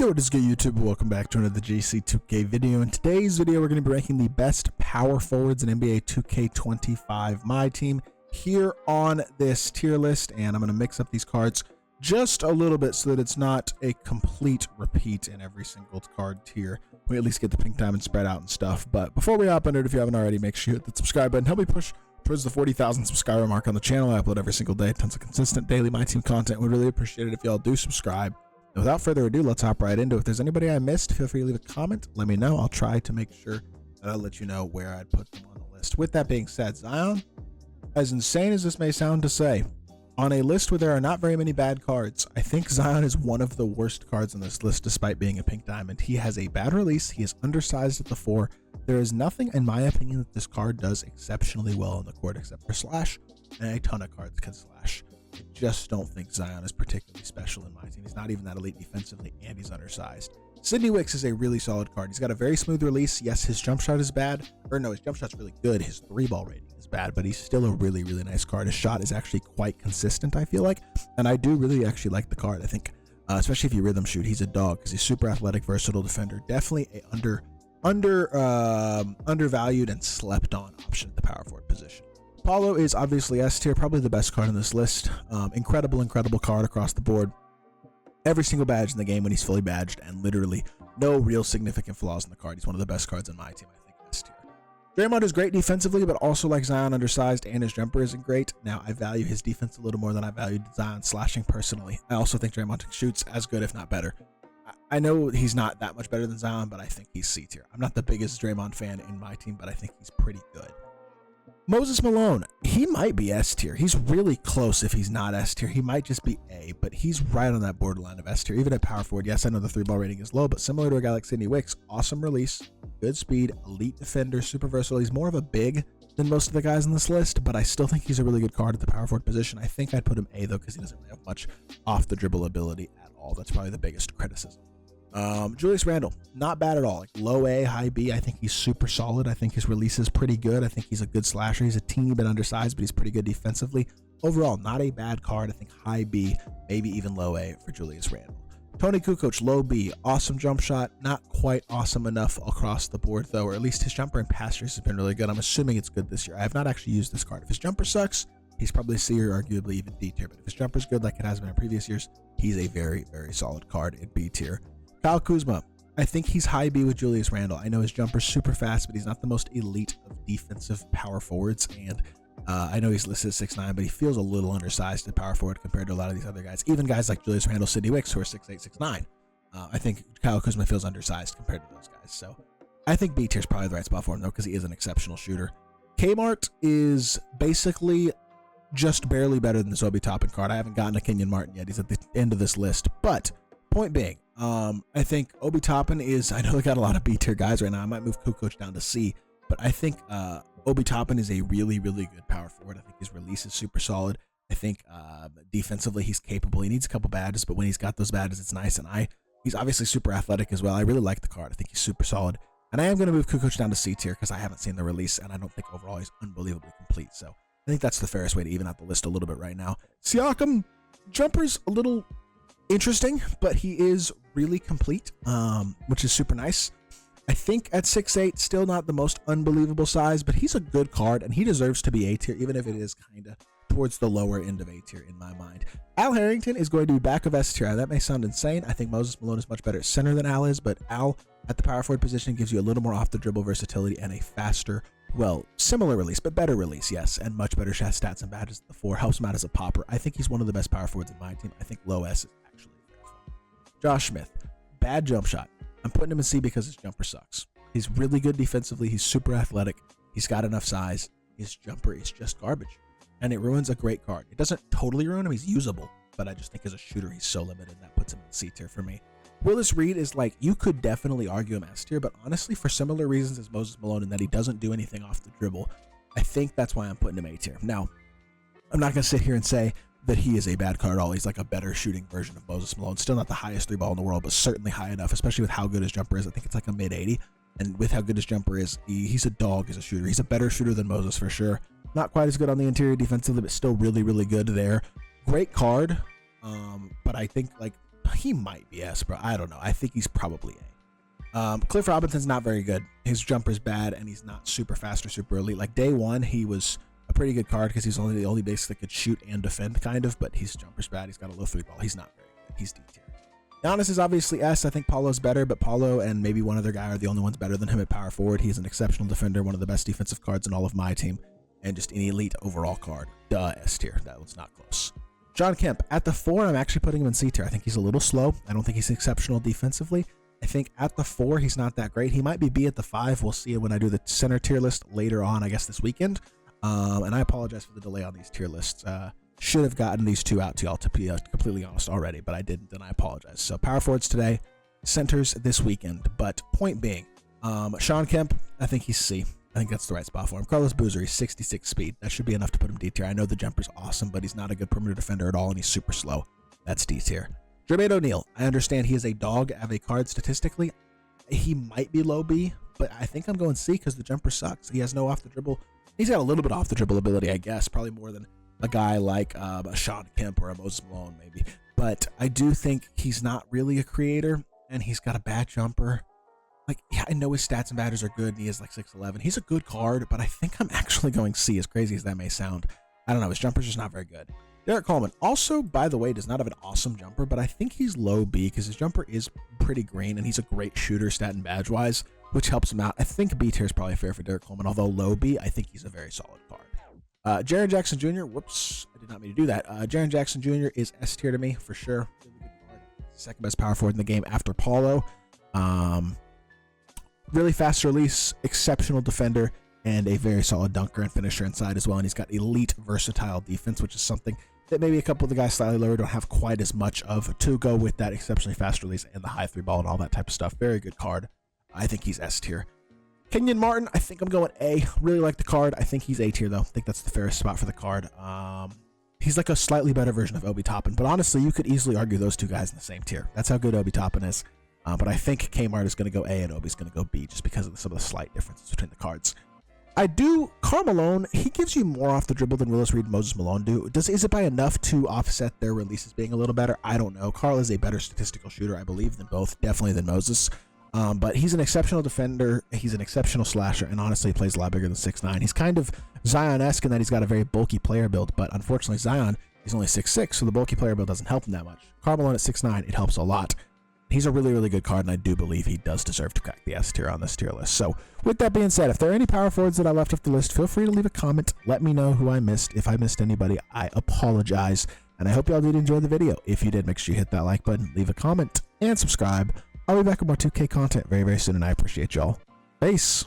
Yo, what is good, YouTube? Welcome back to another GC2K video. In today's video, we're going to be ranking the best power forwards in NBA 2K25 MyTEAM here on this tier list, and I'm going to mix up these cards just a little bit so that it's not a complete repeat in every single card tier. We at least get the pink diamond spread out and stuff. But before we hop into it, if you haven't already, make sure you hit the subscribe button. Help me push towards the 40,000 subscriber mark on the channel. I upload every single day, tons of consistent daily MyTEAM content. We'd really appreciate it if y'all do subscribe. And without further ado, let's hop right into it. If there's anybody I missed, feel free to leave a comment. Let me know. I'll try to make sure that I'll let you know where I'd put them on the list. With that being said, Zion, as insane as this may sound to say, on a list where there are not very many bad cards, I think Zion is one of the worst cards on this list despite being a pink diamond. He has a bad release. He is undersized at the 4. There is nothing, in my opinion, that this card does exceptionally well on the court except for slash, and a ton of cards can slash. I just don't think Zion is particularly special in my team. He's not even that elite defensively, and he's undersized. Sidney Wicks is a really solid card. He's got a very smooth release. Yes, his jump shot is bad. Or no, his jump shot's really good. His 3-ball rating is bad, but he's still a really, really nice card. His shot is actually quite consistent, I feel like. And I do really actually like the card. I think, especially if you rhythm shoot, he's a dog because he's super athletic, versatile defender. Definitely a undervalued and slept on option at the power forward position. Paulo is obviously S tier, probably the best card in this list. Incredible card across the board. Every single badge in the game when he's fully badged, and literally no real significant flaws in the card. He's one of the best cards in my team, I think, S tier. Draymond is great defensively, but also like Zion, undersized, and his jumper isn't great. Now, I value his defense a little more than I valued Zion slashing personally. I also think Draymond shoots as good, if not better. I know he's not that much better than Zion, but I think he's C tier. I'm not the biggest Draymond fan in my team, but I think he's pretty good. Moses Malone, he might be S tier. He's really close if he's not S tier. He might just be A, but he's right on that borderline of S tier. Even at power forward, yes, I know the 3-ball rating is low, but similar to a guy like Sidney Wicks, awesome release, good speed, elite defender, super versatile. He's more of a big than most of the guys on this list, but I still think he's a really good card at the power forward position. I think I'd put him A, though, because he doesn't really have much off the dribble ability at all. That's probably the biggest criticism. Julius Randle, not bad at all. Like low A, high B. I think he's super solid. I think his release is pretty good. I think he's a good slasher. He's a teeny bit undersized, but he's pretty good defensively. Overall, not a bad card. I think high B, maybe even low A for Julius Randle. Tony Kukoc, low B, awesome jump shot. Not quite awesome enough across the board, though, or at least his jumper and pass race has been really good. I'm assuming it's good this year. I have not actually used this card. If his jumper sucks, he's probably C or arguably even D tier. But if his jumper's good like it has been in previous years, he's a very, very solid card in B tier. Kyle Kuzma, I think he's high B with Julius Randle. I know his jumper's super fast, but he's not the most elite of defensive power forwards. And I know he's listed at 6'9", but he feels a little undersized at power forward compared to a lot of these other guys. Even guys like Julius Randle, Sidney Wicks, who are 6'8", 6'9". I think Kyle Kuzma feels undersized compared to those guys. So I think B tier is probably the right spot for him, though, because he is an exceptional shooter. Kmart is basically just barely better than this Obi Toppin card. I haven't gotten a Kenyon Martin yet. He's at the end of this list. But point being, I think Obi Toppin is, I know they got a lot of B tier guys right now. I might move Kukoc down to C, but I think Obi Toppin is a really, really good power forward. I think his release is super solid. I think defensively he's capable. He needs a couple badges, but when he's got those badges, it's nice. And he's obviously super athletic as well. I really like the card. I think he's super solid. And I am going to move Kukoc down to C tier because I haven't seen the release, and I don't think overall he's unbelievably complete. So I think that's the fairest way to even out the list a little bit right now. Siakam, jumper's a little interesting, but he is really complete, which is super nice. I think at 6'8", still not the most unbelievable size, but he's a good card, and he deserves to be A tier, even if it is kind of towards the lower end of A tier in my mind. Al Harrington is going to be back of S tier. That may sound insane. I think Moses Malone is much better at center than Al is, but Al at the power forward position gives you a little more off the dribble versatility and a faster, well, similar release, but better release, yes, and much better stats and badges at the 4. Helps him out as a popper. I think he's one of the best power forwards in my team. I think low S is actually fair for him. Josh Smith, bad jump shot. I'm putting him in C because his jumper sucks. He's really good defensively. He's super athletic. He's got enough size. His jumper is just garbage, and it ruins a great card. It doesn't totally ruin him. He's usable, but I just think as a shooter, he's so limited. That puts him in C tier for me. Willis Reed is like, you could definitely argue him S tier, but honestly, for similar reasons as Moses Malone in that he doesn't do anything off the dribble, I think that's why I'm putting him A tier. Now, I'm not going to sit here and say that he is a bad card at all. He's like a better shooting version of Moses Malone. Still not the highest 3-ball in the world, but certainly high enough, especially with how good his jumper is. I think it's like a mid-80, and with how good his jumper is, he's a dog as a shooter. He's a better shooter than Moses for sure. Not quite as good on the interior defensively, but still really, really good there. Great card, but I think like He might be S, bro. I don't know. I think he's probably A. Cliff Robinson's not very good. His jumper's bad, and he's not super fast or super elite. Like day one, he was a pretty good card because he's only the only base that could shoot and defend, kind of. But his jumper's bad. He's got a low 3-ball. He's not very good. He's D tier. Giannis is obviously S. I think Paulo's better, but Paulo and maybe one other guy are the only ones better than him at power forward. He's an exceptional defender, one of the best defensive cards in all of my team, and just an elite overall card. Duh, S tier. That was not close. John Kemp at the 4. I'm actually putting him in C tier. I think he's a little slow. I don't think he's exceptional defensively. I think at the 4, he's not that great. He might be B at the 5. We'll see it when I do the center tier list later on, I guess, this weekend. And I apologize for the delay on these tier lists. Should have gotten these two out to y'all, to be completely honest, already, but I didn't, and I apologize. So power forwards today, centers this weekend. But point being, Sean Kemp, I think he's C. I think that's the right spot for him. Carlos Boozer, he's 66 speed. That should be enough to put him D tier. I know the jumper's awesome, but he's not a good perimeter defender at all, and he's super slow. That's D tier. Jermaine O'Neal, I understand he is a dog of a card statistically. He might be low B, but I think I'm going C because the jumper sucks. He has no off the dribble. He's got a little bit off the dribble ability, I guess, probably more than a guy like a Sean Kemp or a Moses Malone, maybe. But I do think he's not really a creator, and he's got a bad jumper. Like, yeah, I know his stats and badges are good, and he is like 6'11". He's a good card, but I think I'm actually going C, as crazy as that may sound. I don't know. His jumper's just not very good. Derek Coleman, also, by the way, does not have an awesome jumper, but I think he's low B because his jumper is pretty green, and he's a great shooter stat and badge-wise, which helps him out. I think B tier is probably fair for Derek Coleman, although low B, I think he's a very solid card. Jaren Jackson Jr., whoops, I did not mean to do that. Jaren Jackson Jr. is S tier to me, for sure. Really good card. Second best power forward in the game after Paulo. Really fast release, exceptional defender, and a very solid dunker and finisher inside as well. And he's got elite versatile defense, which is something that maybe a couple of the guys slightly lower don't have quite as much of, to go with that exceptionally fast release and the high 3-ball and all that type of stuff. Very good card. I think he's S tier. Kenyon Martin, I think I'm going A. Really like the card. I think he's A tier, though. I think that's the fairest spot for the card. He's like a slightly better version of Obi Toppin, but honestly, you could easily argue those two guys in the same tier. That's how good Obi Toppin is. But I think Kmart is going to go A and Obi's going to go B just because of some of the slight differences between the cards. Karl Malone, he gives you more off the dribble than Willis Reed and Moses Malone do. Is it by enough to offset their releases being a little better? I don't know. Karl is a better statistical shooter, I believe, than both, definitely than Moses. But he's an exceptional defender. He's an exceptional slasher, and honestly, he plays a lot bigger than 6'9". He's kind of Zion-esque in that he's got a very bulky player build, but unfortunately, Zion is only 6'6", so the bulky player build doesn't help him that much. Karl Malone at 6'9", it helps a lot. He's a really, really good card, and I do believe he does deserve to crack the S tier on this tier list. So, with that being said, if there are any power forwards that I left off the list, feel free to leave a comment. Let me know who I missed. If I missed anybody, I apologize. And I hope y'all did enjoy the video. If you did, make sure you hit that like button, leave a comment, and subscribe. I'll be back with more 2K content very, very soon, and I appreciate y'all. Peace.